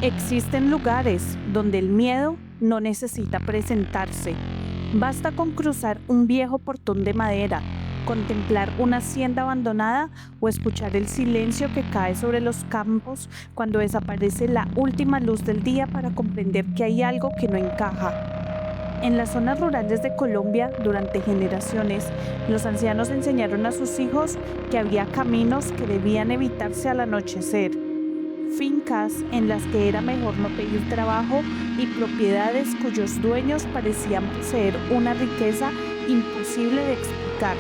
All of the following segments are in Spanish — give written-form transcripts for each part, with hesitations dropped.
Existen lugares donde el miedo no necesita presentarse. Basta con cruzar un viejo portón de madera, contemplar una hacienda abandonada o escuchar el silencio que cae sobre los campos cuando desaparece la última luz del día para comprender que hay algo que no encaja. En las zonas rurales de Colombia, durante generaciones, los ancianos enseñaron a sus hijos que había caminos que debían evitarse al anochecer, fincas en las que era mejor no pedir trabajo y propiedades cuyos dueños parecían poseer una riqueza imposible de explicar.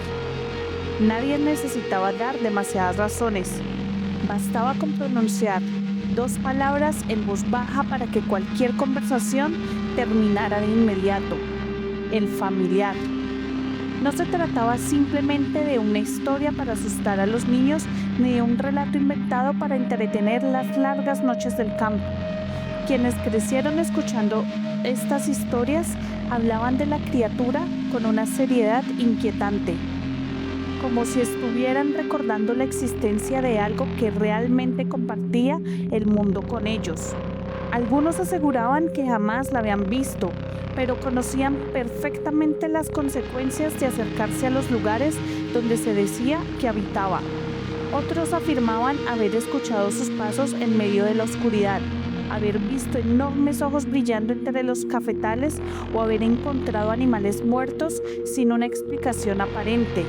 Nadie necesitaba dar demasiadas razones. Bastaba con pronunciar 2 palabras en voz baja para que cualquier conversación terminara de inmediato: el familiar. No se trataba simplemente de una historia para asustar a los niños ni de un relato inventado para entretener las largas noches del campo. Quienes crecieron escuchando estas historias hablaban de la criatura con una seriedad inquietante, como si estuvieran recordando la existencia de algo que realmente compartía el mundo con ellos. Algunos aseguraban que jamás la habían visto, pero conocían perfectamente las consecuencias de acercarse a los lugares donde se decía que habitaba. Otros afirmaban haber escuchado sus pasos en medio de la oscuridad, haber visto enormes ojos brillando entre los cafetales o haber encontrado animales muertos sin una explicación aparente.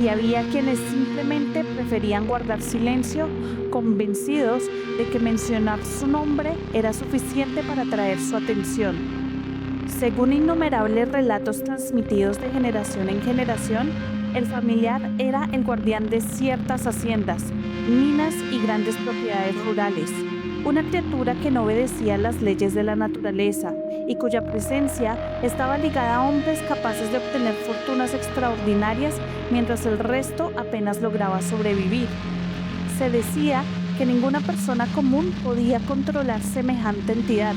Y había quienes simplemente preferían guardar silencio, convencidos de que mencionar su nombre era suficiente para atraer su atención. Según innumerables relatos transmitidos de generación en generación, el familiar era el guardián de ciertas haciendas, minas y grandes propiedades rurales. Una criatura que no obedecía las leyes de la naturaleza y cuya presencia estaba ligada a hombres capaces de obtener fortunas extraordinarias mientras el resto apenas lograba sobrevivir. Se decía que ninguna persona común podía controlar semejante entidad.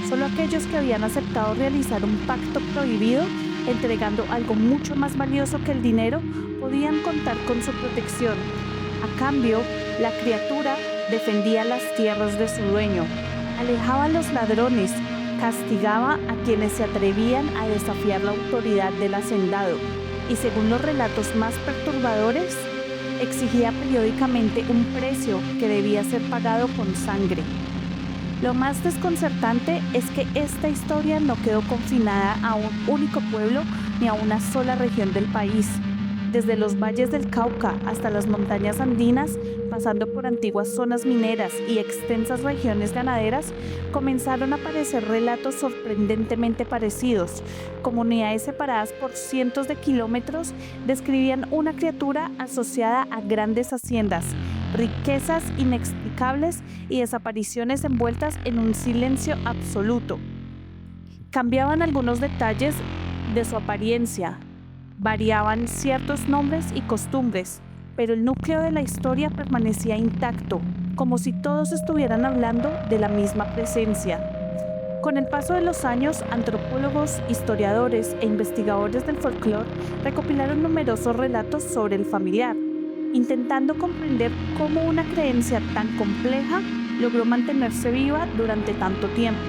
Solo aquellos que habían aceptado realizar un pacto prohibido, entregando algo mucho más valioso que el dinero, podían contar con su protección. A cambio, la criatura defendía las tierras de su dueño, alejaba a los ladrones, castigaba a quienes se atrevían a desafiar la autoridad del hacendado y, según los relatos más perturbadores, exigía periódicamente un precio que debía ser pagado con sangre. Lo más desconcertante es que esta historia no quedó confinada a un único pueblo ni a una sola región del país. Desde los valles del Cauca hasta las montañas andinas, pasando por antiguas zonas mineras y extensas regiones ganaderas, comenzaron a aparecer relatos sorprendentemente parecidos. Comunidades separadas por cientos de kilómetros describían una criatura asociada a grandes haciendas, riquezas inexplicables y desapariciones envueltas en un silencio absoluto. Cambiaban algunos detalles de su apariencia, variaban ciertos nombres y costumbres, pero el núcleo de la historia permanecía intacto, como si todos estuvieran hablando de la misma presencia. Con el paso de los años, antropólogos, historiadores e investigadores del folclore recopilaron numerosos relatos sobre el familiar, intentando comprender cómo una creencia tan compleja logró mantenerse viva durante tanto tiempo.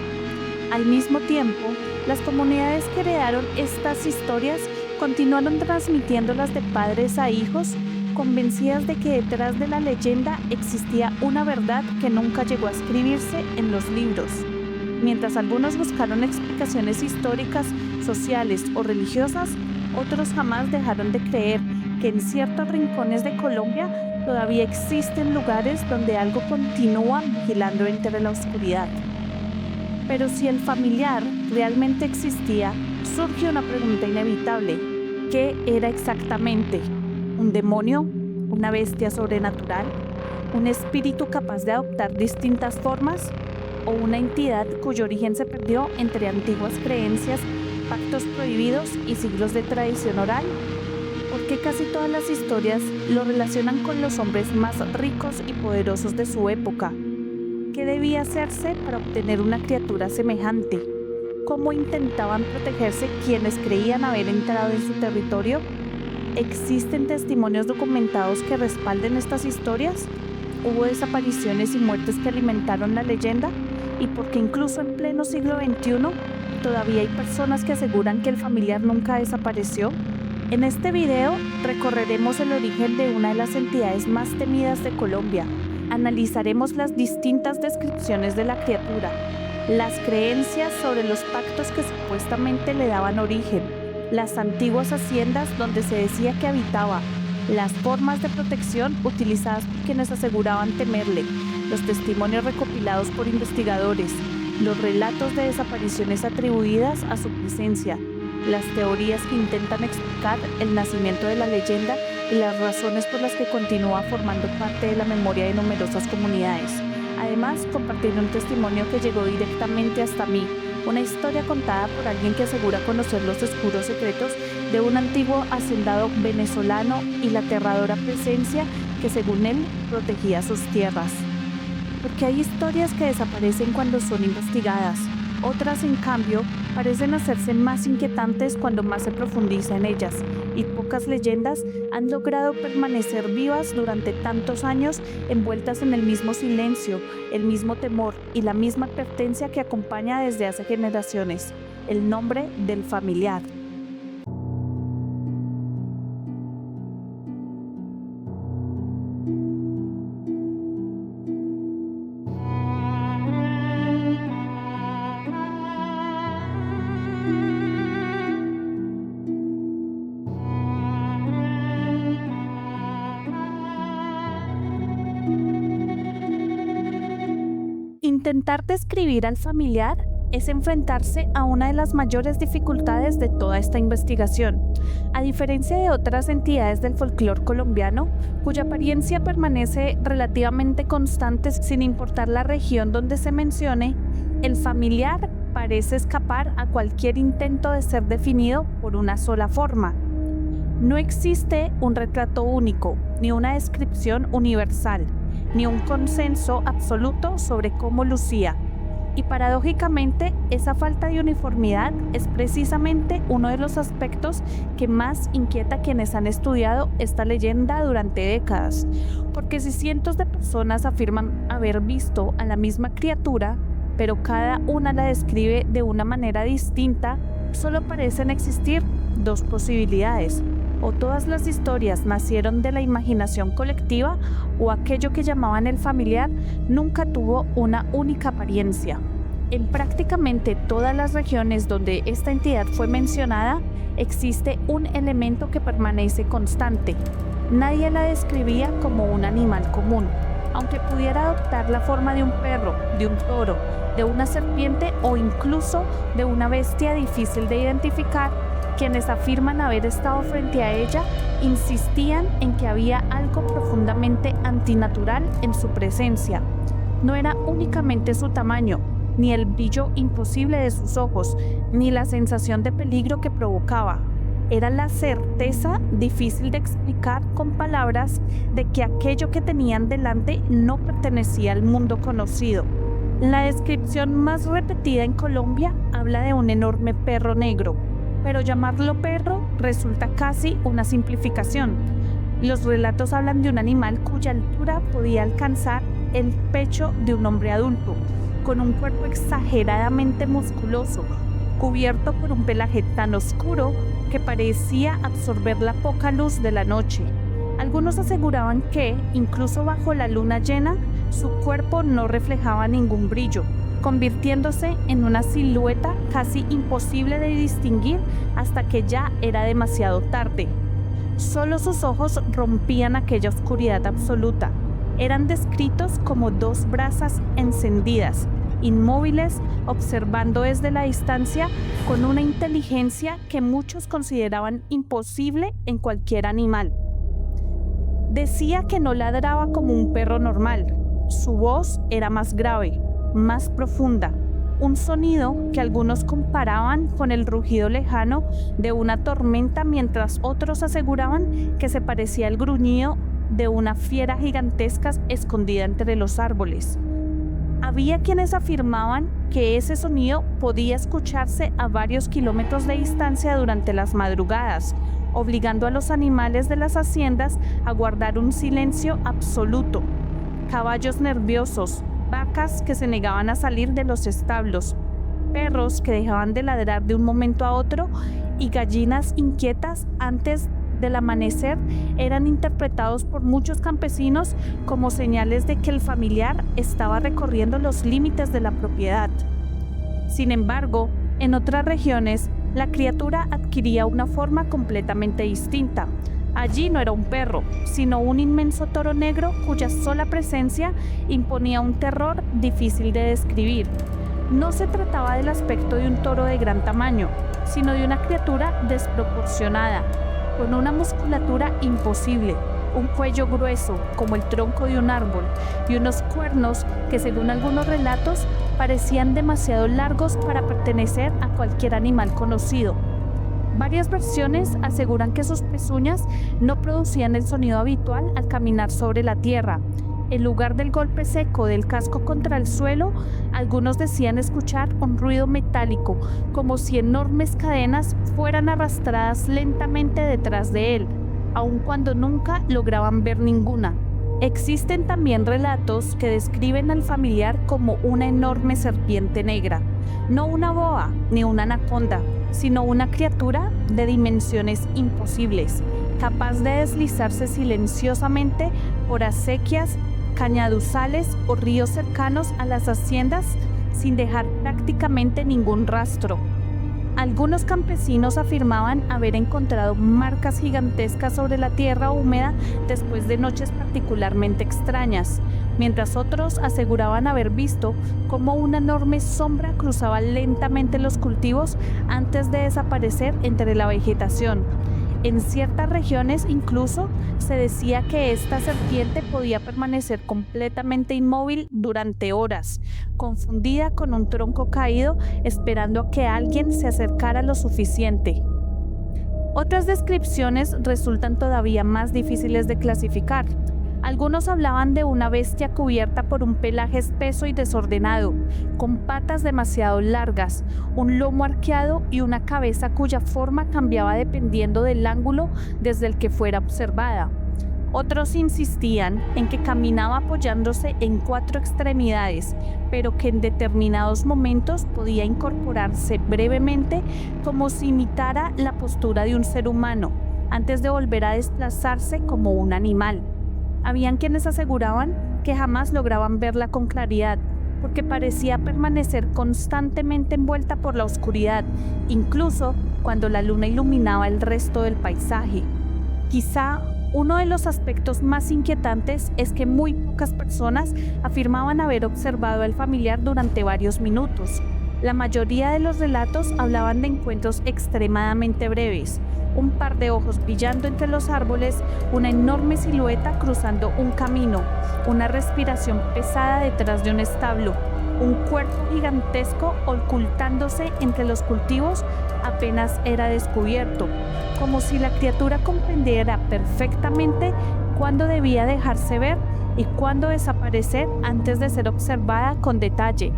Al mismo tiempo, las comunidades que heredaron estas historias continuaron transmitiéndolas de padres a hijos, convencidas de que detrás de la leyenda existía una verdad que nunca llegó a escribirse en los libros. Mientras algunos buscaron explicaciones históricas, sociales o religiosas, otros jamás dejaron de creer que en ciertos rincones de Colombia todavía existen lugares donde algo continúa vigilando entre la oscuridad. Pero si el familiar realmente existía, surge una pregunta inevitable. ¿Qué era exactamente? ¿Un demonio? ¿Una bestia sobrenatural? ¿Un espíritu capaz de adoptar distintas formas? ¿O una entidad cuyo origen se perdió entre antiguas creencias, pactos prohibidos y siglos de tradición oral? ¿Por qué casi todas las historias lo relacionan con los hombres más ricos y poderosos de su época? ¿Qué debía hacerse para obtener una criatura semejante? ¿Cómo intentaban protegerse quienes creían haber entrado en su territorio? ¿Existen testimonios documentados que respalden estas historias? ¿Hubo desapariciones y muertes que alimentaron la leyenda? y porque incluso en pleno siglo XXI todavía hay personas que aseguran que el familiar nunca desapareció. En este video recorreremos el origen de una de las entidades más temidas de Colombia. Analizaremos las distintas descripciones de la criatura, las creencias sobre los pactos que supuestamente le daban origen, las antiguas haciendas donde se decía que habitaba, las formas de protección utilizadas por quienes aseguraban temerle, los testimonios recopilados por investigadores, los relatos de desapariciones atribuidas a su presencia, las teorías que intentan explicar el nacimiento de la leyenda y las razones por las que continúa formando parte de la memoria de numerosas comunidades. Además, compartiré un testimonio que llegó directamente hasta mí, una historia contada por alguien que asegura conocer los oscuros secretos de un antiguo hacendado venezolano y la aterradora presencia que, según él, protegía sus tierras. Porque hay historias que desaparecen cuando son investigadas, otras, en cambio, parecen hacerse más inquietantes cuando más se profundiza en ellas, y pocas leyendas han logrado permanecer vivas durante tantos años, envueltas en el mismo silencio, el mismo temor y la misma advertencia que acompaña desde hace generaciones: el nombre del familiar. Intentar describir al familiar es enfrentarse a una de las mayores dificultades de toda esta investigación. A diferencia de otras entidades del folclore colombiano, cuya apariencia permanece relativamente constante sin importar la región donde se mencione, el familiar parece escapar a cualquier intento de ser definido por una sola forma. No existe un retrato único, ni una descripción universal, ni un consenso absoluto sobre cómo lucía. Y paradójicamente, esa falta de uniformidad es precisamente uno de los aspectos que más inquieta a quienes han estudiado esta leyenda durante décadas. Porque si cientos de personas afirman haber visto a la misma criatura, pero cada una la describe de una manera distinta, solo parecen existir dos posibilidades: o todas las historias nacieron de la imaginación colectiva, o aquello que llamaban el familiar nunca tuvo una única apariencia. En prácticamente todas las regiones donde esta entidad fue mencionada, existe un elemento que permanece constante. Nadie la describía como un animal común, aunque pudiera adoptar la forma de un perro, de un toro, de una serpiente o incluso de una bestia difícil de identificar. Quienes afirman haber estado frente a ella insistían en que había algo profundamente antinatural en su presencia. No era únicamente su tamaño, ni el brillo imposible de sus ojos, ni la sensación de peligro que provocaba. Era la certeza, difícil de explicar con palabras, de que aquello que tenían delante no pertenecía al mundo conocido. La descripción más repetida en Colombia habla de un enorme perro negro, pero llamarlo perro resulta casi una simplificación. Los relatos hablan de un animal cuya altura podía alcanzar el pecho de un hombre adulto, con un cuerpo exageradamente musculoso, cubierto por un pelaje tan oscuro que parecía absorber la poca luz de la noche. Algunos aseguraban que, incluso bajo la luna llena, su cuerpo no reflejaba ningún brillo, convirtiéndose en una silueta casi imposible de distinguir hasta que ya era demasiado tarde. Solo sus ojos rompían aquella oscuridad absoluta. Eran descritos como dos brasas encendidas, inmóviles, observando desde la distancia con una inteligencia que muchos consideraban imposible en cualquier animal. Decía que no ladraba como un perro normal. Su voz era más grave, más profunda, un sonido que algunos comparaban con el rugido lejano de una tormenta, mientras otros aseguraban que se parecía al gruñido de una fiera gigantesca escondida entre los árboles. Había quienes afirmaban que ese sonido podía escucharse a varios kilómetros de distancia durante las madrugadas, obligando a los animales de las haciendas a guardar un silencio absoluto. Caballos nerviosos, vacas que se negaban a salir de los establos, perros que dejaban de ladrar de un momento a otro y gallinas inquietas antes del amanecer eran interpretados por muchos campesinos como señales de que el familiar estaba recorriendo los límites de la propiedad. Sin embargo, en otras regiones, la criatura adquiría una forma completamente distinta. Allí no era un perro, sino un inmenso toro negro cuya sola presencia imponía un terror difícil de describir. No se trataba del aspecto de un toro de gran tamaño, sino de una criatura desproporcionada, con una musculatura imposible, un cuello grueso como el tronco de un árbol y unos cuernos que, según algunos relatos, parecían demasiado largos para pertenecer a cualquier animal conocido. Varias versiones aseguran que sus pezuñas no producían el sonido habitual al caminar sobre la tierra. En lugar del golpe seco del casco contra el suelo, algunos decían escuchar un ruido metálico, como si enormes cadenas fueran arrastradas lentamente detrás de él, aun cuando nunca lograban ver ninguna. Existen también relatos que describen al familiar como una enorme serpiente negra, no una boa ni una anaconda, sino una criatura de dimensiones imposibles, capaz de deslizarse silenciosamente por acequias, cañaduzales o ríos cercanos a las haciendas sin dejar prácticamente ningún rastro. Algunos campesinos afirmaban haber encontrado marcas gigantescas sobre la tierra húmeda después de noches particularmente extrañas, mientras otros aseguraban haber visto cómo una enorme sombra cruzaba lentamente los cultivos antes de desaparecer entre la vegetación. En ciertas regiones incluso se decía que esta serpiente podía permanecer completamente inmóvil durante horas, confundida con un tronco caído, esperando a que alguien se acercara lo suficiente. Otras descripciones resultan todavía más difíciles de clasificar. Algunos hablaban de una bestia cubierta por un pelaje espeso y desordenado, con patas demasiado largas, un lomo arqueado y una cabeza cuya forma cambiaba dependiendo del ángulo desde el que fuera observada. Otros insistían en que caminaba apoyándose en 4 extremidades, pero que en determinados momentos podía incorporarse brevemente como si imitara la postura de un ser humano, antes de volver a desplazarse como un animal. Habían quienes aseguraban que jamás lograban verla con claridad, porque parecía permanecer constantemente envuelta por la oscuridad, incluso cuando la luna iluminaba el resto del paisaje. Quizá uno de los aspectos más inquietantes es que muy pocas personas afirmaban haber observado al familiar durante varios minutos. La mayoría de los relatos hablaban de encuentros extremadamente breves, un par de ojos brillando entre los árboles, una enorme silueta cruzando un camino, una respiración pesada detrás de un establo, un cuerpo gigantesco ocultándose entre los cultivos apenas era descubierto, como si la criatura comprendiera perfectamente cuándo debía dejarse ver y cuándo desaparecer antes de ser observada con detalle.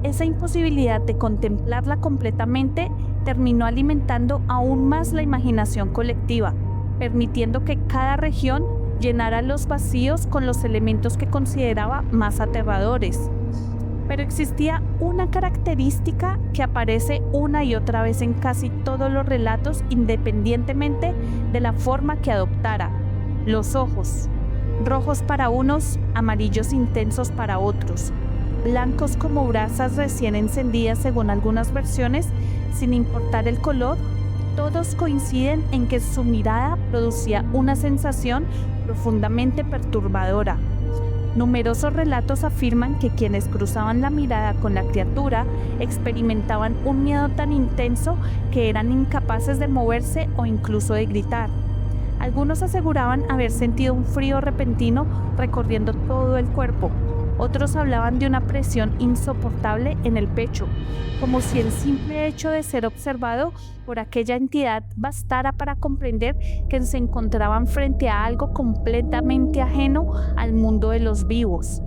Esa imposibilidad de contemplarla completamente terminó alimentando aún más la imaginación colectiva, permitiendo que cada región llenara los vacíos con los elementos que consideraba más aterradores. Pero existía una característica que aparece una y otra vez en casi todos los relatos, independientemente de la forma que adoptara: los ojos, rojos para unos, amarillos intensos para otros, blancos como brasas recién encendidas según algunas versiones. Sin importar el color, todos coinciden en que su mirada producía una sensación profundamente perturbadora. Numerosos relatos afirman que quienes cruzaban la mirada con la criatura experimentaban un miedo tan intenso que eran incapaces de moverse o incluso de gritar. Algunos aseguraban haber sentido un frío repentino recorriendo todo el cuerpo. Otros hablaban de una presión insoportable en el pecho, como si el simple hecho de ser observado por aquella entidad bastara para comprender que se encontraban frente a algo completamente ajeno al mundo de los vivos.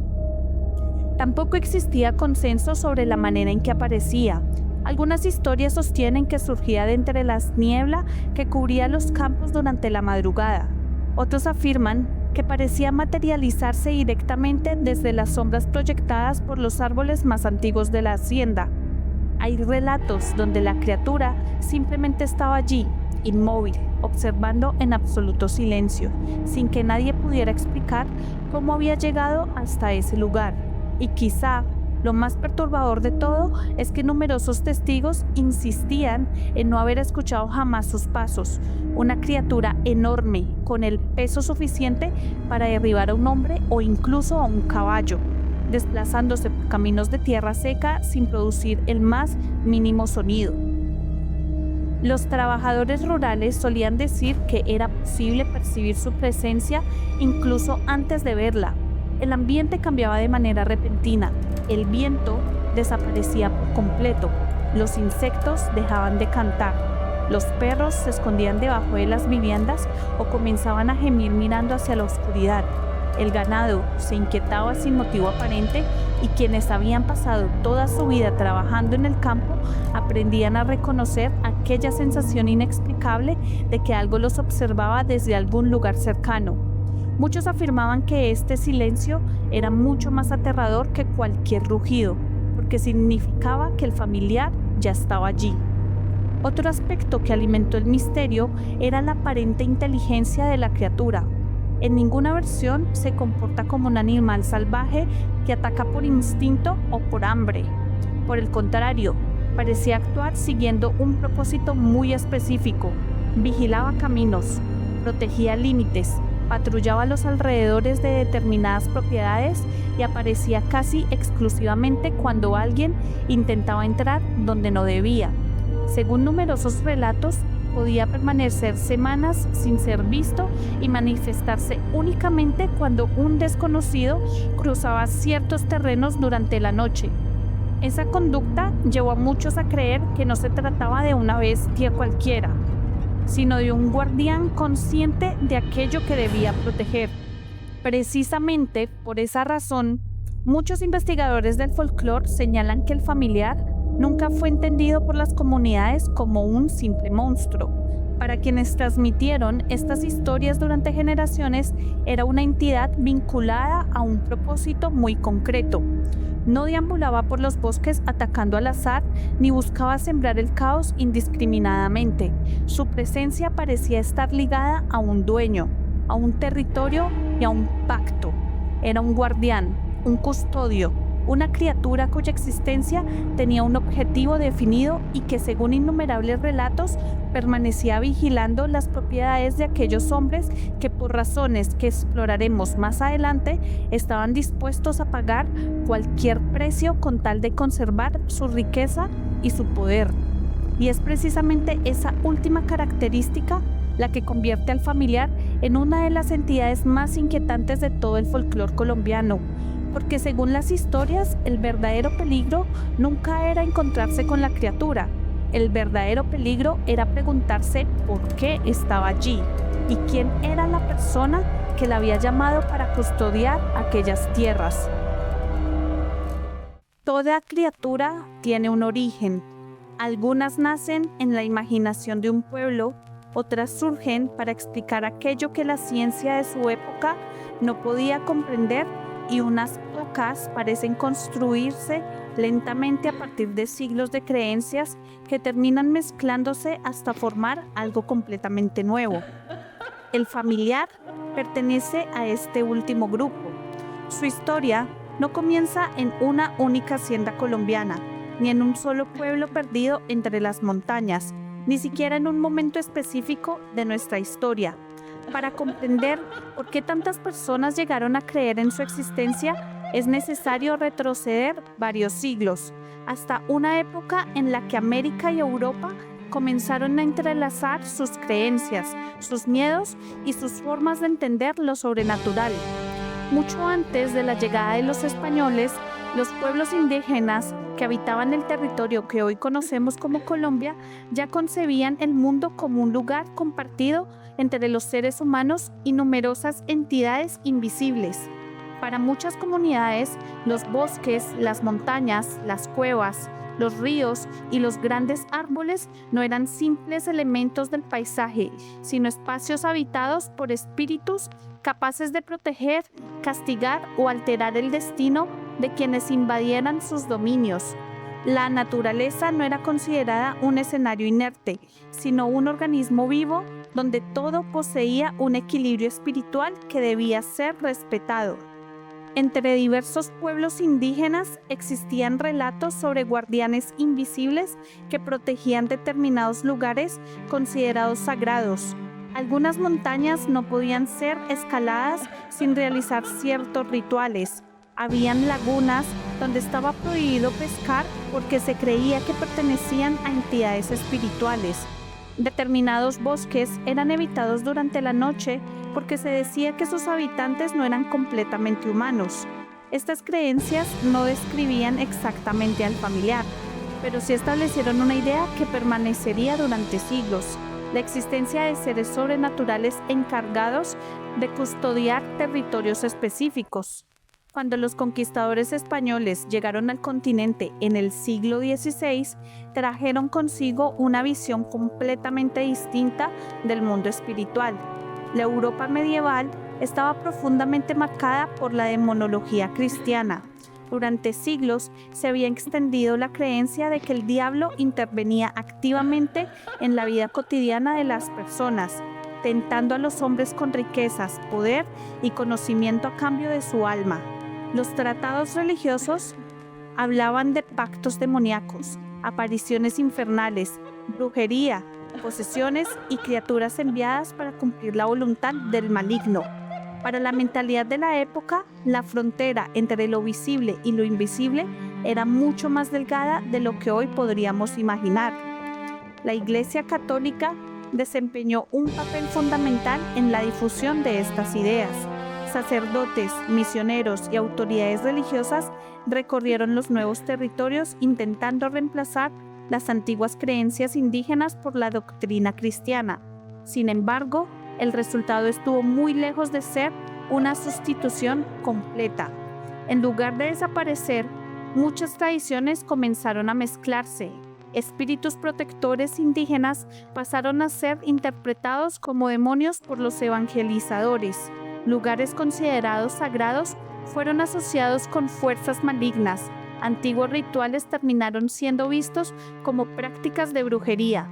Tampoco existía consenso sobre la manera en que aparecía. Algunas historias sostienen que surgía de entre la niebla que cubría los campos durante la madrugada. Otros afirman que parecía materializarse directamente desde las sombras proyectadas por los árboles más antiguos de la hacienda. Hay relatos donde la criatura simplemente estaba allí, inmóvil, observando en absoluto silencio, sin que nadie pudiera explicar cómo había llegado hasta ese lugar. Y quizá lo más perturbador de todo es que numerosos testigos insistían en no haber escuchado jamás sus pasos, una criatura enorme con el peso suficiente para derribar a un hombre o incluso a un caballo, desplazándose por caminos de tierra seca sin producir el más mínimo sonido. Los trabajadores rurales solían decir que era posible percibir su presencia incluso antes de verla. El ambiente cambiaba de manera repentina, el viento desaparecía por completo, los insectos dejaban de cantar, los perros se escondían debajo de las viviendas o comenzaban a gemir mirando hacia la oscuridad. El ganado se inquietaba sin motivo aparente y quienes habían pasado toda su vida trabajando en el campo aprendían a reconocer aquella sensación inexplicable de que algo los observaba desde algún lugar cercano. Muchos afirmaban que este silencio era mucho más aterrador que cualquier rugido, porque significaba que el familiar ya estaba allí. Otro aspecto que alimentó el misterio era la aparente inteligencia de la criatura. En ninguna versión se comporta como un animal salvaje que ataca por instinto o por hambre. Por el contrario, parecía actuar siguiendo un propósito muy específico. Vigilaba caminos, protegía límites, patrullaba los alrededores de determinadas propiedades y aparecía casi exclusivamente cuando alguien intentaba entrar donde no debía. Según numerosos relatos, podía permanecer semanas sin ser visto y manifestarse únicamente cuando un desconocido cruzaba ciertos terrenos durante la noche. Esa conducta llevó a muchos a creer que no se trataba de una bestia cualquiera, sino de un guardián consciente de aquello que debía proteger. Precisamente por esa razón, muchos investigadores del folclore señalan que el familiar nunca fue entendido por las comunidades como un simple monstruo. Para quienes transmitieron estas historias durante generaciones, era una entidad vinculada a un propósito muy concreto. No deambulaba por los bosques atacando al azar, ni buscaba sembrar el caos indiscriminadamente. Su presencia parecía estar ligada a un dueño, a un territorio y a un pacto. Era un guardián, un custodio, una criatura cuya existencia tenía un objetivo definido y que, según innumerables relatos, permanecía vigilando las propiedades de aquellos hombres que, por razones que exploraremos más adelante, estaban dispuestos a pagar cualquier precio con tal de conservar su riqueza y su poder. Y es precisamente esa última característica la que convierte al familiar en una de las entidades más inquietantes de todo el folclore colombiano, porque según las historias, el verdadero peligro nunca era encontrarse con la criatura. El verdadero peligro era preguntarse por qué estaba allí y quién era la persona que la había llamado para custodiar aquellas tierras. Toda criatura tiene un origen. Algunas nacen en la imaginación de un pueblo, otras surgen para explicar aquello que la ciencia de su época no podía comprender, y unas pocas parecen construirse lentamente a partir de siglos de creencias que terminan mezclándose hasta formar algo completamente nuevo. El familiar pertenece a este último grupo. Su historia no comienza en una única hacienda colombiana, ni en un solo pueblo perdido entre las montañas, ni siquiera en un momento específico de nuestra historia. Para comprender por qué tantas personas llegaron a creer en su existencia, es necesario retroceder varios siglos, hasta una época en la que América y Europa comenzaron a entrelazar sus creencias, sus miedos y sus formas de entender lo sobrenatural. Mucho antes de la llegada de los españoles, los pueblos indígenas que habitaban el territorio que hoy conocemos como Colombia ya concebían el mundo como un lugar compartido entre los seres humanos y numerosas entidades invisibles. Para muchas comunidades, los bosques, las montañas, las cuevas, los ríos y los grandes árboles no eran simples elementos del paisaje, sino espacios habitados por espíritus capaces de proteger, castigar o alterar el destino de quienes invadieran sus dominios. La naturaleza no era considerada un escenario inerte, sino un organismo vivo donde todo poseía un equilibrio espiritual que debía ser respetado. Entre diversos pueblos indígenas existían relatos sobre guardianes invisibles que protegían determinados lugares considerados sagrados. Algunas montañas no podían ser escaladas sin realizar ciertos rituales. Habían lagunas donde estaba prohibido pescar porque se creía que pertenecían a entidades espirituales. Determinados bosques eran evitados durante la noche porque se decía que sus habitantes no eran completamente humanos. Estas creencias no describían exactamente al familiar, pero sí establecieron una idea que permanecería durante siglos: la existencia de seres sobrenaturales encargados de custodiar territorios específicos. Cuando los conquistadores españoles llegaron al continente en el siglo XVI, trajeron consigo una visión completamente distinta del mundo espiritual. La Europa medieval estaba profundamente marcada por la demonología cristiana. Durante siglos se había extendido la creencia de que el diablo intervenía activamente en la vida cotidiana de las personas, tentando a los hombres con riquezas, poder y conocimiento a cambio de su alma. Los tratados religiosos hablaban de pactos demoníacos, apariciones infernales, brujería, posesiones y criaturas enviadas para cumplir la voluntad del maligno. Para la mentalidad de la época, la frontera entre lo visible y lo invisible era mucho más delgada de lo que hoy podríamos imaginar. La Iglesia Católica desempeñó un papel fundamental en la difusión de estas ideas. Sacerdotes, misioneros y autoridades religiosas recorrieron los nuevos territorios intentando reemplazar las antiguas creencias indígenas por la doctrina cristiana. Sin embargo, el resultado estuvo muy lejos de ser una sustitución completa. En lugar de desaparecer, muchas tradiciones comenzaron a mezclarse. Espíritus protectores indígenas pasaron a ser interpretados como demonios por los evangelizadores. Lugares considerados sagrados fueron asociados con fuerzas malignas. Antiguos rituales terminaron siendo vistos como prácticas de brujería.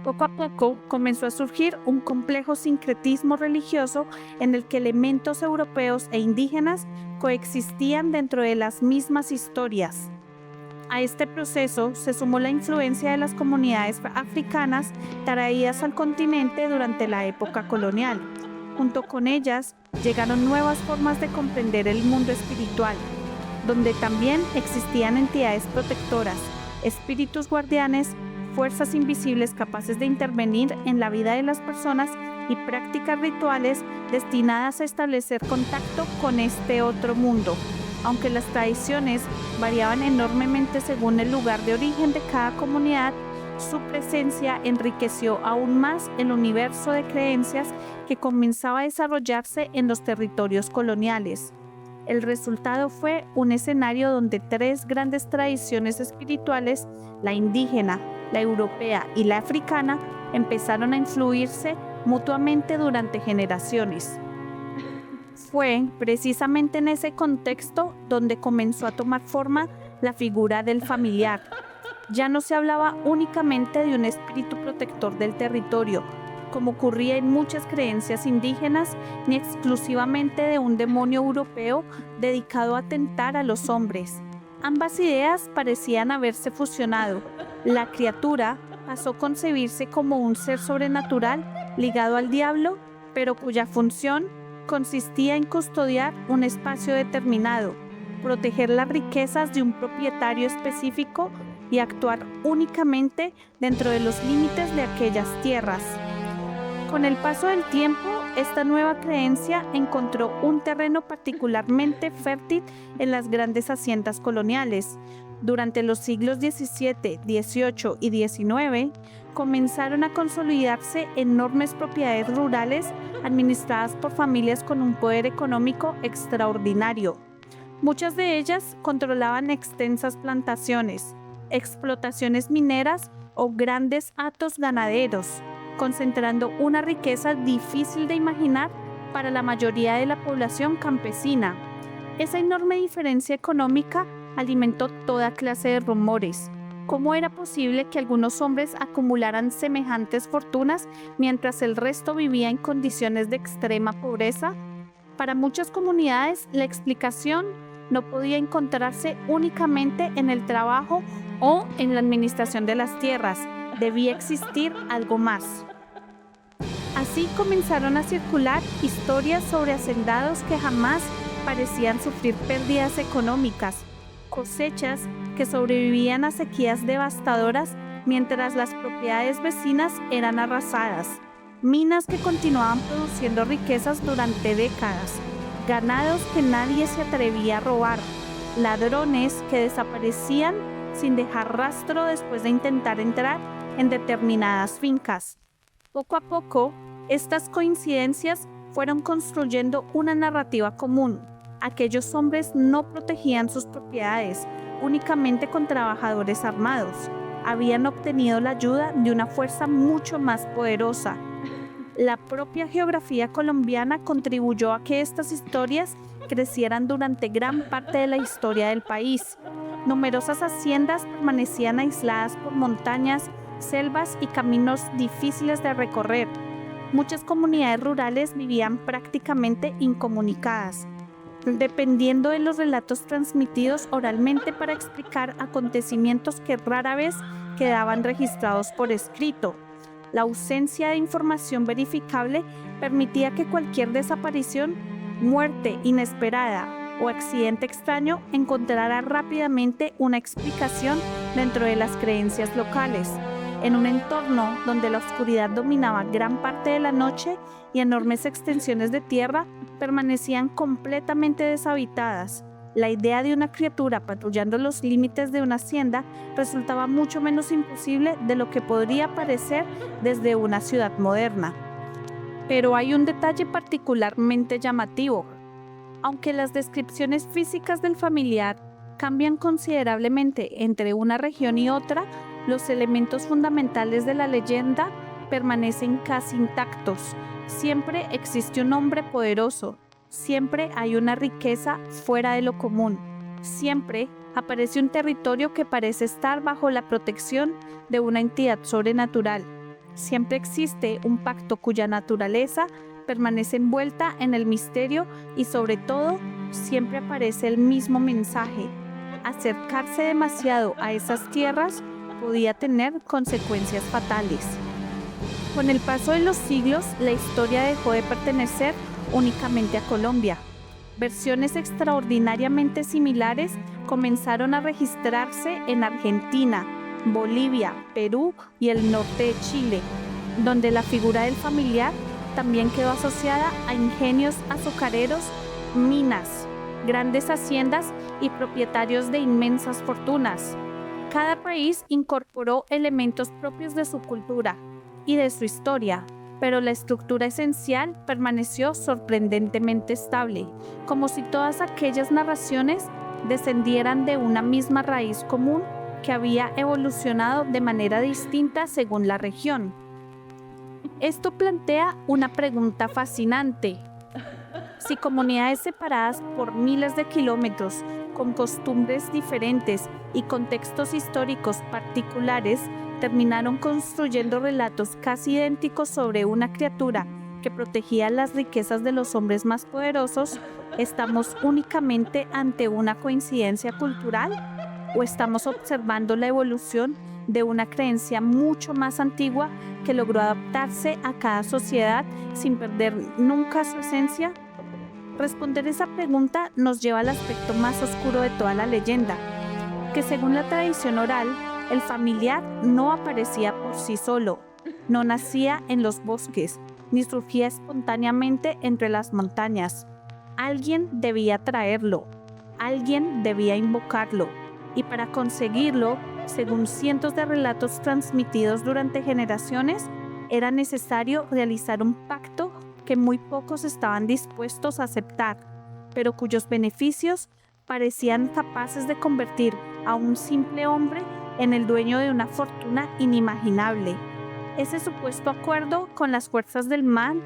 Poco a poco comenzó a surgir un complejo sincretismo religioso en el que elementos europeos e indígenas coexistían dentro de las mismas historias. A este proceso se sumó la influencia de las comunidades africanas traídas al continente durante la época colonial. Junto con ellas llegaron nuevas formas de comprender el mundo espiritual, donde también existían entidades protectoras, espíritus guardianes, fuerzas invisibles capaces de intervenir en la vida de las personas y prácticas rituales destinadas a establecer contacto con este otro mundo. Aunque las tradiciones variaban enormemente según el lugar de origen de cada comunidad, su presencia enriqueció aún más el universo de creencias que comenzaba a desarrollarse en los territorios coloniales. El resultado fue un escenario donde tres grandes tradiciones espirituales, la indígena, la europea y la africana, empezaron a influirse mutuamente durante generaciones. Fue precisamente en ese contexto donde comenzó a tomar forma la figura del familiar. Ya no se hablaba únicamente de un espíritu protector del territorio, como ocurría en muchas creencias indígenas, ni exclusivamente de un demonio europeo dedicado a atentar a los hombres. Ambas ideas parecían haberse fusionado. La criatura pasó a concebirse como un ser sobrenatural ligado al diablo, pero cuya función consistía en custodiar un espacio determinado, proteger las riquezas de un propietario específico y actuar únicamente dentro de los límites de aquellas tierras. Con el paso del tiempo, esta nueva creencia encontró un terreno particularmente fértil en las grandes haciendas coloniales. Durante los siglos XVII, XVIII y XIX, comenzaron a consolidarse enormes propiedades rurales administradas por familias con un poder económico extraordinario. Muchas de ellas controlaban extensas plantaciones, explotaciones mineras o grandes hatos ganaderos, concentrando una riqueza difícil de imaginar para la mayoría de la población campesina. Esa enorme diferencia económica alimentó toda clase de rumores. ¿Cómo era posible que algunos hombres acumularan semejantes fortunas mientras el resto vivía en condiciones de extrema pobreza? Para muchas comunidades, la explicación no podía encontrarse únicamente en el trabajo o en la administración de las tierras. Debía existir algo más. Así comenzaron a circular historias sobre hacendados que jamás parecían sufrir pérdidas económicas, cosechas que sobrevivían a sequías devastadoras mientras las propiedades vecinas eran arrasadas, minas que continuaban produciendo riquezas durante décadas, ganados que nadie se atrevía a robar, ladrones que desaparecían sin dejar rastro después de intentar entrar en determinadas fincas. Poco a poco, estas coincidencias fueron construyendo una narrativa común. Aquellos hombres no protegían sus propiedades únicamente con trabajadores armados. Habían obtenido la ayuda de una fuerza mucho más poderosa. La propia geografía colombiana contribuyó a que estas historias crecieran durante gran parte de la historia del país. Numerosas haciendas permanecían aisladas por montañas, selvas y caminos difíciles de recorrer. Muchas comunidades rurales vivían prácticamente incomunicadas, dependiendo de los relatos transmitidos oralmente para explicar acontecimientos que rara vez quedaban registrados por escrito. La ausencia de información verificable permitía que cualquier desaparición, muerte inesperada o accidente extraño encontrara rápidamente una explicación dentro de las creencias locales. En un entorno donde la oscuridad dominaba gran parte de la noche y enormes extensiones de tierra permanecían completamente deshabitadas, la idea de una criatura patrullando los límites de una hacienda resultaba mucho menos imposible de lo que podría parecer desde una ciudad moderna. Pero hay un detalle particularmente llamativo. Aunque las descripciones físicas del familiar cambian considerablemente entre una región y otra, los elementos fundamentales de la leyenda permanecen casi intactos. Siempre existe un hombre poderoso, siempre hay una riqueza fuera de lo común, siempre aparece un territorio que parece estar bajo la protección de una entidad sobrenatural, siempre existe un pacto cuya naturaleza permanece envuelta en el misterio y sobre todo siempre aparece el mismo mensaje. Acercarse demasiado a esas tierras podía tener consecuencias fatales. Con el paso de los siglos, la historia dejó de pertenecer únicamente a Colombia. Versiones extraordinariamente similares comenzaron a registrarse en Argentina, Bolivia, Perú y el norte de Chile, donde la figura del familiar también quedó asociada a ingenios azucareros, minas, grandes haciendas y propietarios de inmensas fortunas. Cada país incorporó elementos propios de su cultura y de su historia, pero la estructura esencial permaneció sorprendentemente estable, como si todas aquellas narraciones descendieran de una misma raíz común que había evolucionado de manera distinta según la región. Esto plantea una pregunta fascinante. Si comunidades separadas por miles de kilómetros, con costumbres diferentes y contextos históricos particulares, terminaron construyendo relatos casi idénticos sobre una criatura que protegía las riquezas de los hombres más poderosos, ¿estamos únicamente ante una coincidencia cultural o estamos observando la evolución de una creencia mucho más antigua que logró adaptarse a cada sociedad sin perder nunca su esencia? Responder esa pregunta nos lleva al aspecto más oscuro de toda la leyenda, que según la tradición oral, el familiar no aparecía por sí solo, no nacía en los bosques, ni surgía espontáneamente entre las montañas. Alguien debía traerlo, alguien debía invocarlo, Y para conseguirlo, según cientos de relatos transmitidos durante generaciones, era necesario realizar un pacto que muy pocos estaban dispuestos a aceptar, pero cuyos beneficios parecían capaces de convertir a un simple hombre en el dueño de una fortuna inimaginable. Ese supuesto acuerdo con las fuerzas del mal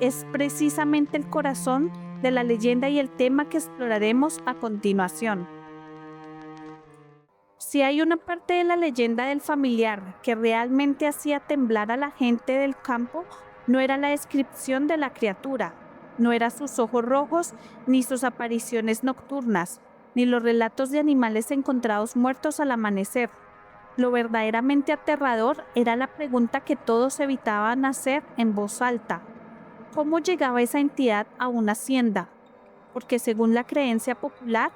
es precisamente el corazón de la leyenda y el tema que exploraremos a continuación. Si hay una parte de la leyenda del familiar que realmente hacía temblar a la gente del campo, no era la descripción de la criatura, no eran sus ojos rojos, ni sus apariciones nocturnas, ni los relatos de animales encontrados muertos al amanecer. Lo verdaderamente aterrador era la pregunta que todos evitaban hacer en voz alta: ¿cómo llegaba esa entidad a una hacienda? Porque según la creencia popular,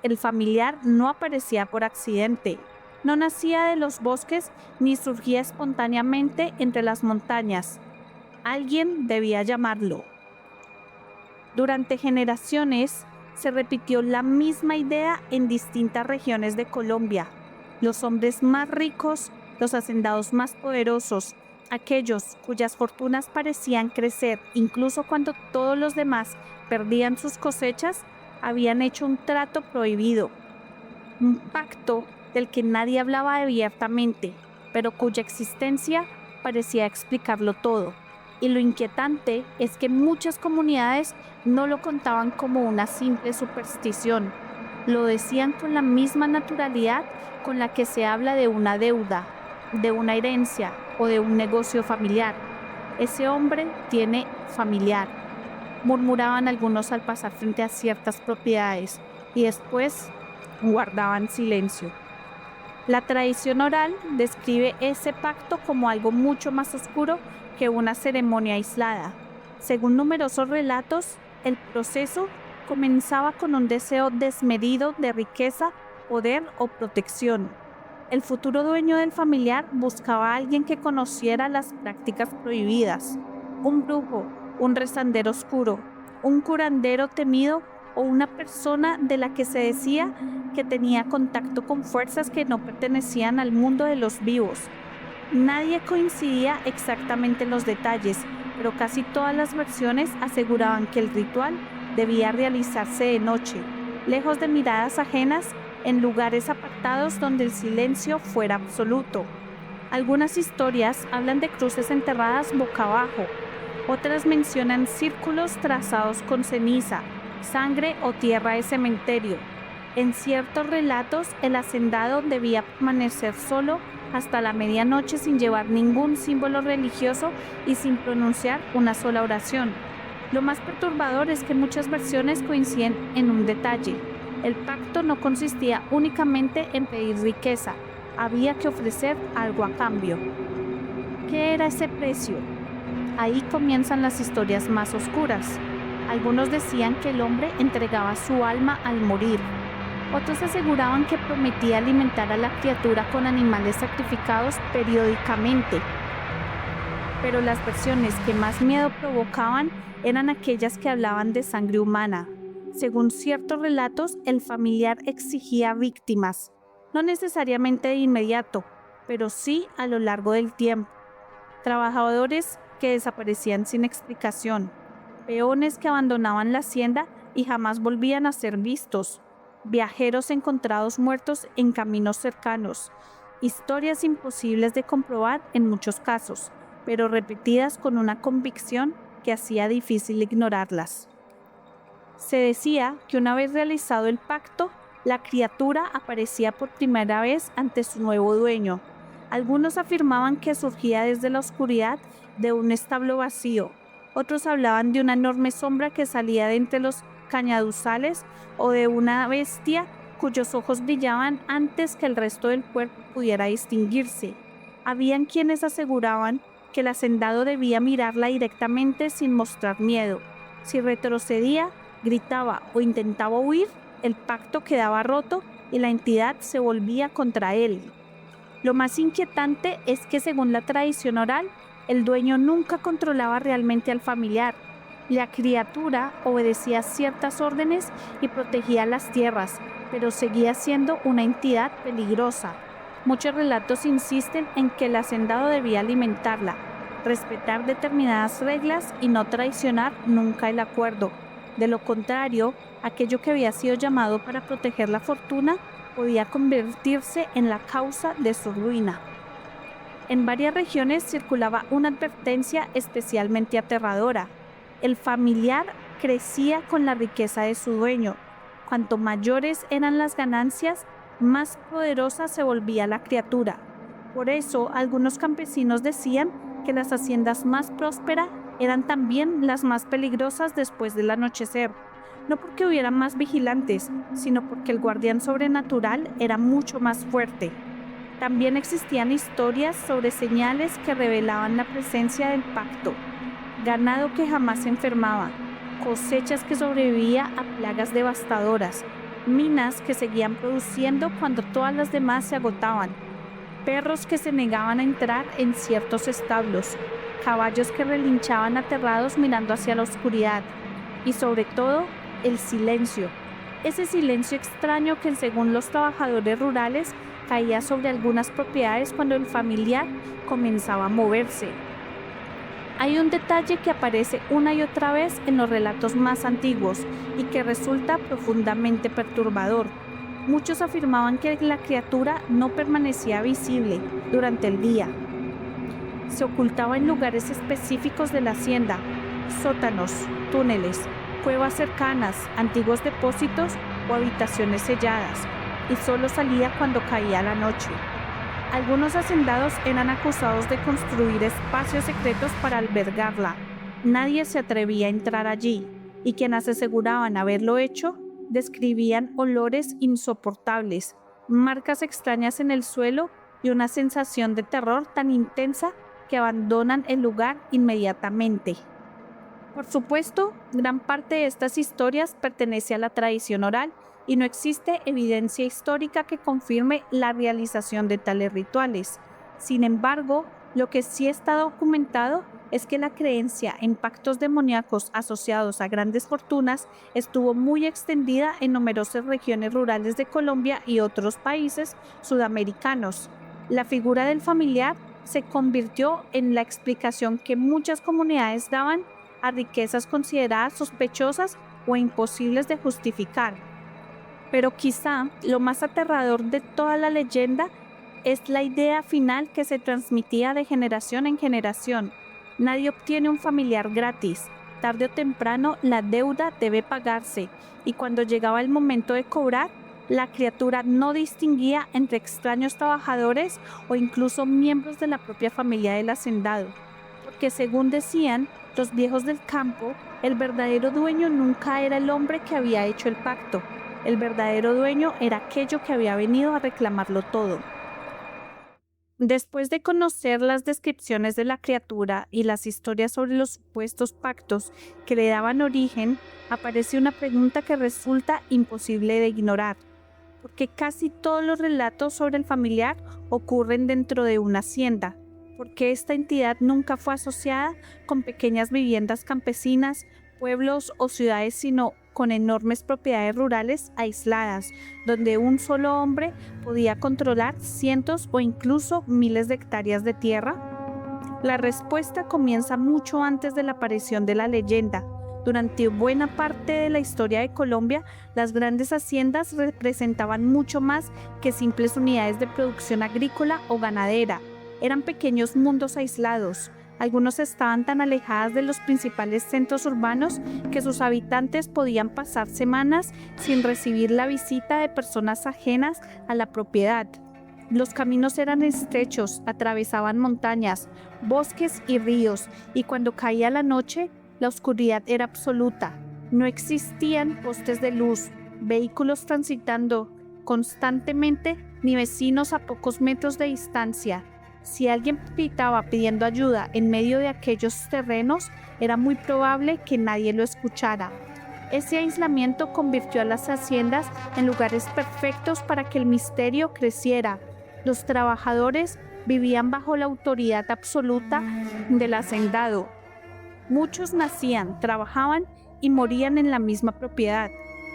el familiar no aparecía por accidente, no nacía de los bosques ni surgía espontáneamente entre las montañas. Alguien debía llamarlo. Durante generaciones se repitió la misma idea en distintas regiones de Colombia. Los hombres más ricos, los hacendados más poderosos, aquellos cuyas fortunas parecían crecer incluso cuando todos los demás perdían sus cosechas, habían hecho un trato prohibido, un pacto del que nadie hablaba abiertamente, pero cuya existencia parecía explicarlo todo. Y lo inquietante es que muchas comunidades no lo contaban como una simple superstición, lo decían con la misma naturalidad con la que se habla de una deuda, de una herencia o de un negocio familiar. Ese hombre tiene familiar, murmuraban algunos al pasar frente a ciertas propiedades y después guardaban silencio. La tradición oral describe ese pacto como algo mucho más oscuro que una ceremonia aislada. Según numerosos relatos, el proceso comenzaba con un deseo desmedido de riqueza, poder o protección. El futuro dueño del familiar buscaba a alguien que conociera las prácticas prohibidas: un brujo, un rezandero oscuro, un curandero temido o una persona de la que se decía que tenía contacto con fuerzas que no pertenecían al mundo de los vivos. Nadie coincidía exactamente en los detalles, pero casi todas las versiones aseguraban que el ritual debía realizarse de noche, lejos de miradas ajenas, en lugares apartados donde el silencio fuera absoluto. Algunas historias hablan de cruces enterradas boca abajo, otras mencionan círculos trazados con ceniza, sangre o tierra de cementerio. En ciertos relatos, el hacendado debía permanecer solo hasta la medianoche sin llevar ningún símbolo religioso y sin pronunciar una sola oración. Lo más perturbador es que muchas versiones coinciden en un detalle: el pacto no consistía únicamente en pedir riqueza, había que ofrecer algo a cambio. ¿Qué era ese precio? Ahí comienzan las historias más oscuras. Algunos decían que el hombre entregaba su alma al morir. Otros aseguraban que prometía alimentar a la criatura con animales sacrificados periódicamente. Pero las versiones que más miedo provocaban eran aquellas que hablaban de sangre humana. Según ciertos relatos, el familiar exigía víctimas, no necesariamente de inmediato, pero sí a lo largo del tiempo. Trabajadores que desaparecían sin explicación, peones que abandonaban la hacienda y jamás volvían a ser vistos, viajeros encontrados muertos en caminos cercanos, historias imposibles de comprobar en muchos casos, pero repetidas con una convicción que hacía difícil ignorarlas. Se decía que una vez realizado el pacto, la criatura aparecía por primera vez ante su nuevo dueño. Algunos afirmaban que surgía desde la oscuridad de un establo vacío. Otros hablaban de una enorme sombra que salía de entre los cañaduzales o de una bestia cuyos ojos brillaban antes que el resto del cuerpo pudiera distinguirse. Habían quienes aseguraban que el hacendado debía mirarla directamente sin mostrar miedo. Si retrocedía, gritaba o intentaba huir, el pacto quedaba roto y la entidad se volvía contra él. Lo más inquietante es que, según la tradición oral, el dueño nunca controlaba realmente al familiar. La criatura obedecía ciertas órdenes y protegía las tierras, pero seguía siendo una entidad peligrosa. Muchos relatos insisten en que el hacendado debía alimentarla, respetar determinadas reglas y no traicionar nunca el acuerdo. De lo contrario, aquello que había sido llamado para proteger la fortuna podía convertirse en la causa de su ruina. En varias regiones circulaba una advertencia especialmente aterradora. El familiar crecía con la riqueza de su dueño. Cuanto mayores eran las ganancias, más poderosa se volvía la criatura. Por eso, algunos campesinos decían que las haciendas más prósperas eran también las más peligrosas después del anochecer. No porque hubiera más vigilantes, sino porque el guardián sobrenatural era mucho más fuerte. También existían historias sobre señales que revelaban la presencia del pacto, ganado que jamás se enfermaba, cosechas que sobrevivían a plagas devastadoras, minas que seguían produciendo cuando todas las demás se agotaban, perros que se negaban a entrar en ciertos establos, caballos que relinchaban aterrados mirando hacia la oscuridad y sobre todo el silencio, ese silencio extraño que según los trabajadores rurales caía sobre algunas propiedades cuando el familiar comenzaba a moverse. Hay un detalle que aparece una y otra vez en los relatos más antiguos y que resulta profundamente perturbador. Muchos afirmaban que la criatura no permanecía visible durante el día. Se ocultaba en lugares específicos de la hacienda, sótanos, túneles, cuevas cercanas, antiguos depósitos o habitaciones selladas, y solo salía cuando caía la noche. Algunos hacendados eran acusados de construir espacios secretos para albergarla. Nadie se atrevía a entrar allí, y quienes aseguraban haberlo hecho describían olores insoportables, marcas extrañas en el suelo y una sensación de terror tan intensa que abandonan el lugar inmediatamente. Por supuesto, gran parte de estas historias pertenece a la tradición oral y no existe evidencia histórica que confirme la realización de tales rituales. Sin embargo, lo que sí está documentado es que la creencia en pactos demoníacos asociados a grandes fortunas estuvo muy extendida en numerosas regiones rurales de Colombia y otros países sudamericanos. La figura del familiar se convirtió en la explicación que muchas comunidades daban a riquezas consideradas sospechosas o imposibles de justificar. Pero quizá lo más aterrador de toda la leyenda es la idea final que se transmitía de generación en generación. Nadie obtiene un familiar gratis. Tarde o temprano la deuda debe pagarse, y cuando llegaba el momento de cobrar, la criatura no distinguía entre extraños trabajadores o incluso miembros de la propia familia del hacendado, porque según decían los viejos del campo, el verdadero dueño nunca era el hombre que había hecho el pacto. El verdadero dueño era aquello que había venido a reclamarlo todo. Después de conocer las descripciones de la criatura y las historias sobre los supuestos pactos que le daban origen, aparece una pregunta que resulta imposible de ignorar, porque casi todos los relatos sobre el familiar ocurren dentro de una hacienda, porque esta entidad nunca fue asociada con pequeñas viviendas campesinas, pueblos o ciudades, sino con enormes propiedades rurales aisladas, donde un solo hombre podía controlar cientos o incluso miles de hectáreas de tierra? La respuesta comienza mucho antes de la aparición de la leyenda. Durante buena parte de la historia de Colombia, las grandes haciendas representaban mucho más que simples unidades de producción agrícola o ganadera. Eran pequeños mundos aislados. Algunos estaban tan alejadas de los principales centros urbanos que sus habitantes podían pasar semanas sin recibir la visita de personas ajenas a la propiedad. Los caminos eran estrechos, atravesaban montañas, bosques y ríos, y cuando caía la noche, la oscuridad era absoluta. No existían postes de luz, vehículos transitando constantemente, ni vecinos a pocos metros de distancia. Si alguien gritaba pidiendo ayuda en medio de aquellos terrenos, era muy probable que nadie lo escuchara. Ese aislamiento convirtió a las haciendas en lugares perfectos para que el misterio creciera. Los trabajadores vivían bajo la autoridad absoluta del hacendado. Muchos nacían, trabajaban y morían en la misma propiedad,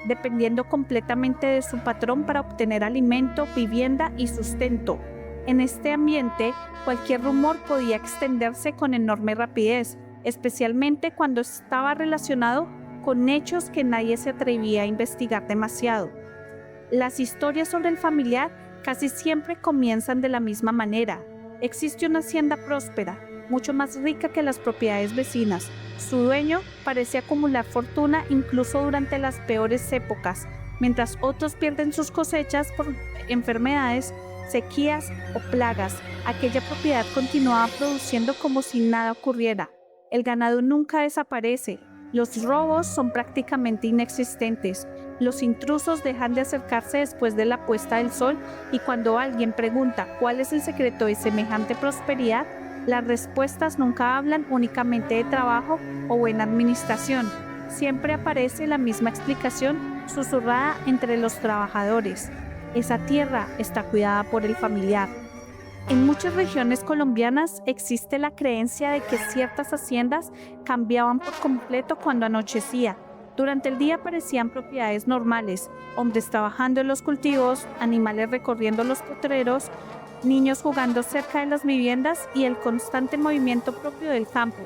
dependiendo completamente de su patrón para obtener alimento, vivienda y sustento. En este ambiente, cualquier rumor podía extenderse con enorme rapidez, especialmente cuando estaba relacionado con hechos que nadie se atrevía a investigar demasiado. Las historias sobre el familiar casi siempre comienzan de la misma manera. Existe una hacienda próspera, mucho más rica que las propiedades vecinas. Su dueño parece acumular fortuna incluso durante las peores épocas, mientras otros pierden sus cosechas por enfermedades, sequías o plagas. Aquella propiedad continuaba produciendo como si nada ocurriera. El ganado nunca desaparece. Los robos son prácticamente inexistentes. Los intrusos dejan de acercarse después de la puesta del sol, y cuando alguien pregunta cuál es el secreto de semejante prosperidad, las respuestas nunca hablan únicamente de trabajo o buena administración. Siempre aparece la misma explicación susurrada entre los trabajadores: esa tierra está cuidada por el familiar. En muchas regiones colombianas existe la creencia de que ciertas haciendas cambiaban por completo cuando anochecía. Durante el día parecían propiedades normales: hombres trabajando en los cultivos, animales recorriendo los potreros, niños jugando cerca de las viviendas y el constante movimiento propio del campo.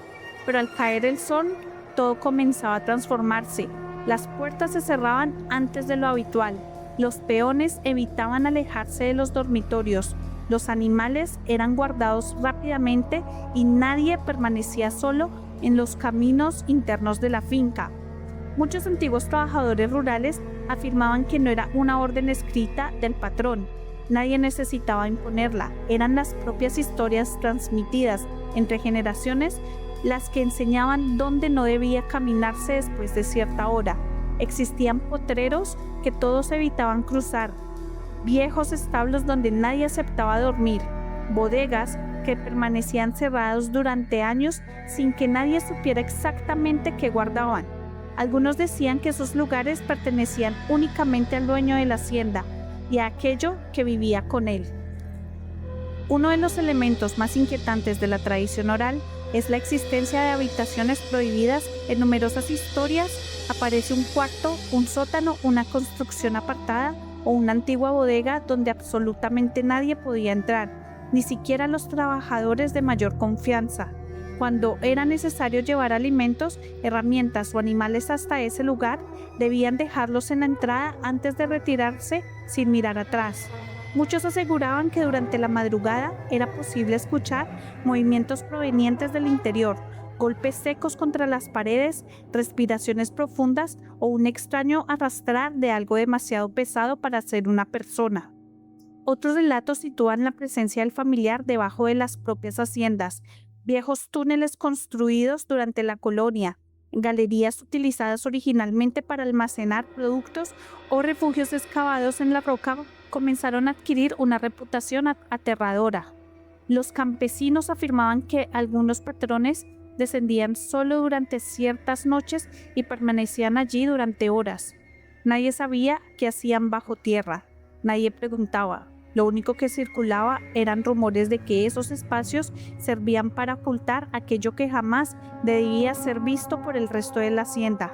Pero al caer el sol, todo comenzaba a transformarse. Las puertas se cerraban antes de lo habitual. Los peones evitaban alejarse de los dormitorios. Los animales eran guardados rápidamente y nadie permanecía solo en los caminos internos de la finca. Muchos antiguos trabajadores rurales afirmaban que no era una orden escrita del patrón. Nadie necesitaba imponerla. Eran las propias historias transmitidas entre generaciones las que enseñaban dónde no debía caminarse después de cierta hora. Existían potreros que todos evitaban cruzar, viejos establos donde nadie aceptaba dormir, bodegas que permanecían cerrados durante años sin que nadie supiera exactamente qué guardaban. Algunos decían que esos lugares pertenecían únicamente al dueño de la hacienda y a aquello que vivía con él. Uno de los elementos más inquietantes de la tradición oral es la existencia de habitaciones prohibidas. En numerosas historias aparece un cuarto, un sótano, una construcción apartada o una antigua bodega donde absolutamente nadie podía entrar, ni siquiera los trabajadores de mayor confianza. Cuando era necesario llevar alimentos, herramientas o animales hasta ese lugar, debían dejarlos en la entrada antes de retirarse sin mirar atrás. Muchos aseguraban que durante la madrugada era posible escuchar movimientos provenientes del interior, golpes secos contra las paredes, respiraciones profundas o un extraño arrastrar de algo demasiado pesado para ser una persona. Otros relatos sitúan la presencia del familiar debajo de las propias haciendas, viejos túneles construidos durante la colonia, galerías utilizadas originalmente para almacenar productos o refugios excavados en la roca comenzaron a adquirir una reputación aterradora. Los campesinos afirmaban que algunos patrones descendían solo durante ciertas noches y permanecían allí durante horas. Nadie sabía qué hacían bajo tierra. Nadie preguntaba. Lo único que circulaba eran rumores de que esos espacios servían para ocultar aquello que jamás debía ser visto por el resto de la hacienda.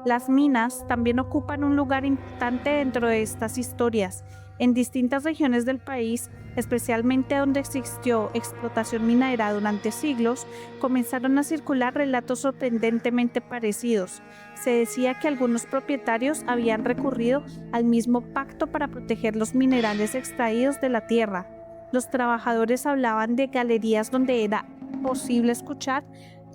Las minas también ocupan un lugar importante dentro de estas historias. En distintas regiones del país, especialmente donde existió explotación minera durante siglos, comenzaron a circular relatos sorprendentemente parecidos. Se decía que algunos propietarios habían recurrido al mismo pacto para proteger los minerales extraídos de la tierra. Los trabajadores hablaban de galerías donde era posible escuchar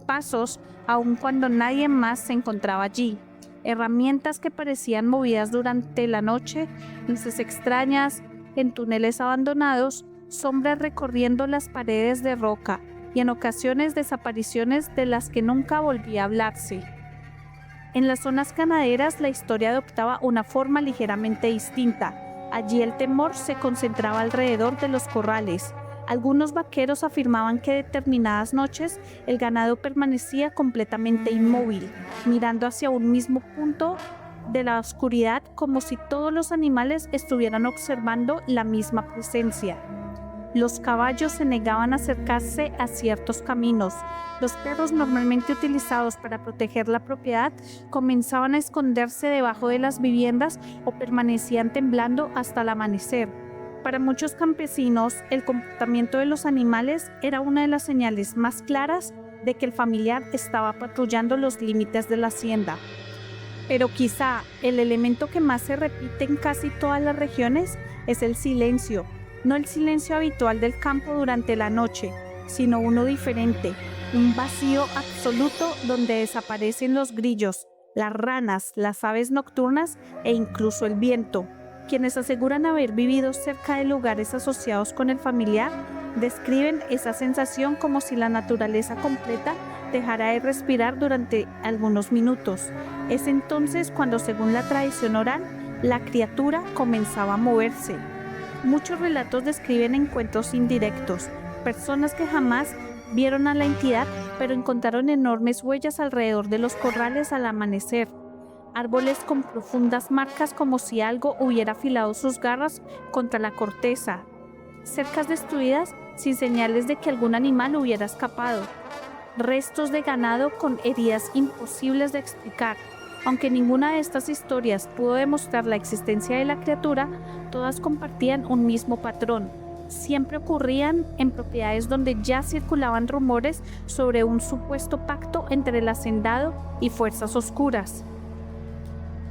pasos aun cuando nadie más se encontraba allí. Herramientas que parecían movidas durante la noche, luces extrañas en túneles abandonados, sombras recorriendo las paredes de roca y en ocasiones desapariciones de las que nunca volvía a hablarse. En las zonas ganaderas la historia adoptaba una forma ligeramente distinta. Allí el temor se concentraba alrededor de los corrales. Algunos vaqueros afirmaban que determinadas noches el ganado permanecía completamente inmóvil, mirando hacia un mismo punto de la oscuridad como si todos los animales estuvieran observando la misma presencia. Los caballos se negaban a acercarse a ciertos caminos. Los perros, normalmente utilizados para proteger la propiedad, comenzaban a esconderse debajo de las viviendas o permanecían temblando hasta el amanecer. Para muchos campesinos, el comportamiento de los animales era una de las señales más claras de que el familiar estaba patrullando los límites de la hacienda. Pero quizá el elemento que más se repite en casi todas las regiones es el silencio. No el silencio habitual del campo durante la noche, sino uno diferente, un vacío absoluto donde desaparecen los grillos, las ranas, las aves nocturnas e incluso el viento. Quienes aseguran haber vivido cerca de lugares asociados con el familiar describen esa sensación como si la naturaleza completa dejara de respirar durante algunos minutos. Es entonces cuando, según la tradición oral, la criatura comenzaba a moverse. Muchos relatos describen encuentros indirectos, personas que jamás vieron a la entidad, pero encontraron enormes huellas alrededor de los corrales al amanecer. Árboles con profundas marcas como si algo hubiera afilado sus garras contra la corteza. Cercas destruidas sin señales de que algún animal hubiera escapado. Restos de ganado con heridas imposibles de explicar. Aunque ninguna de estas historias pudo demostrar la existencia de la criatura, todas compartían un mismo patrón. Siempre ocurrían en propiedades donde ya circulaban rumores sobre un supuesto pacto entre el hacendado y fuerzas oscuras.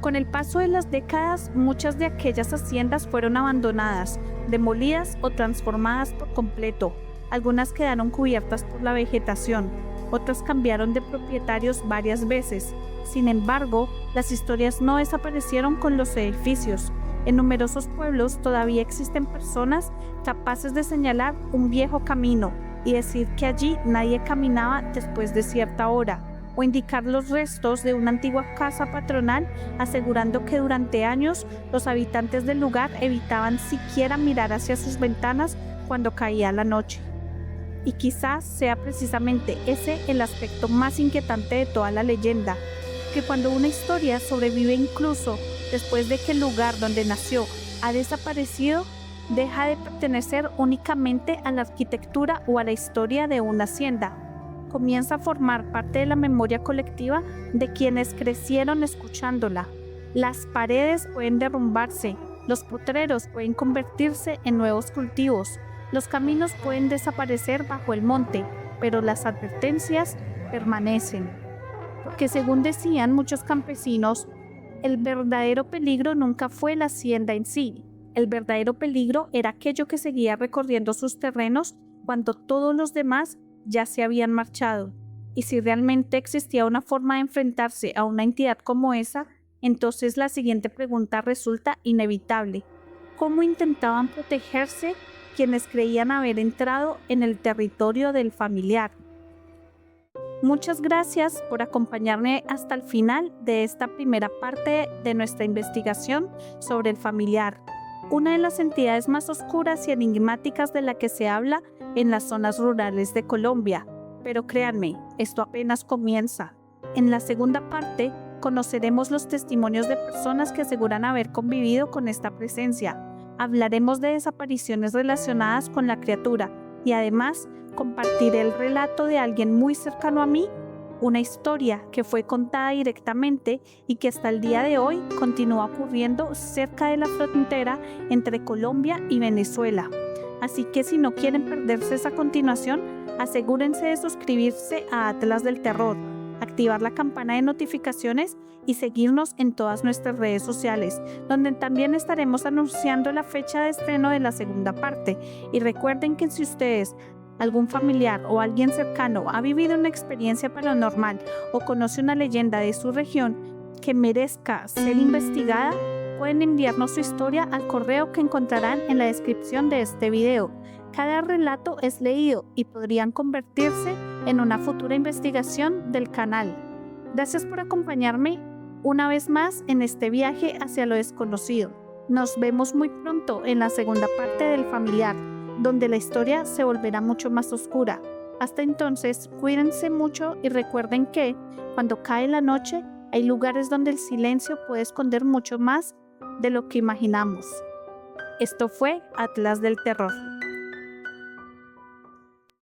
Con el paso de las décadas, muchas de aquellas haciendas fueron abandonadas, demolidas o transformadas por completo. Algunas quedaron cubiertas por la vegetación, otras cambiaron de propietarios varias veces. Sin embargo, las historias no desaparecieron con los edificios. En numerosos pueblos todavía existen personas capaces de señalar un viejo camino y decir que allí nadie caminaba después de cierta hora, o indicar los restos de una antigua casa patronal, asegurando que durante años los habitantes del lugar evitaban siquiera mirar hacia sus ventanas cuando caía la noche. Y quizás sea precisamente ese el aspecto más inquietante de toda la leyenda, que cuando una historia sobrevive incluso después de que el lugar donde nació ha desaparecido, deja de pertenecer únicamente a la arquitectura o a la historia de una hacienda. Comienza a formar parte de la memoria colectiva de quienes crecieron escuchándola. Las paredes pueden derrumbarse, los potreros pueden convertirse en nuevos cultivos, los caminos pueden desaparecer bajo el monte, pero las advertencias permanecen. Porque según decían muchos campesinos, el verdadero peligro nunca fue la hacienda en sí. El verdadero peligro era aquello que seguía recorriendo sus terrenos cuando todos los demás ya se habían marchado. Y si realmente existía una forma de enfrentarse a una entidad como esa, entonces la siguiente pregunta resulta inevitable. ¿Cómo intentaban protegerse quienes creían haber entrado en el territorio del familiar? Muchas gracias por acompañarme hasta el final de esta primera parte de nuestra investigación sobre el familiar, una de las entidades más oscuras y enigmáticas de la que se habla en las zonas rurales de Colombia. Pero créanme, esto apenas comienza. En la segunda parte, conoceremos los testimonios de personas que aseguran haber convivido con esta presencia. Hablaremos de desapariciones relacionadas con la criatura y además compartiré el relato de alguien muy cercano a mí, una historia que fue contada directamente y que hasta el día de hoy continúa ocurriendo cerca de la frontera entre Colombia y Venezuela. Así que si no quieren perderse esa continuación, asegúrense de suscribirse a Atlas del Terror, activar la campana de notificaciones y seguirnos en todas nuestras redes sociales, donde también estaremos anunciando la fecha de estreno de la segunda parte. Y recuerden que si ustedes, algún familiar o alguien cercano ha vivido una experiencia paranormal o conoce una leyenda de su región que merezca ser investigada, pueden enviarnos su historia al correo que encontrarán en la descripción de este video. Cada relato es leído y podrían convertirse en una futura investigación del canal. Gracias por acompañarme una vez más en este viaje hacia lo desconocido. Nos vemos muy pronto en la segunda parte del familiar, donde la historia se volverá mucho más oscura. Hasta entonces, cuídense mucho y recuerden que, cuando cae la noche, hay lugares donde el silencio puede esconder mucho más de lo que imaginamos. Esto fue Atlas del Terror.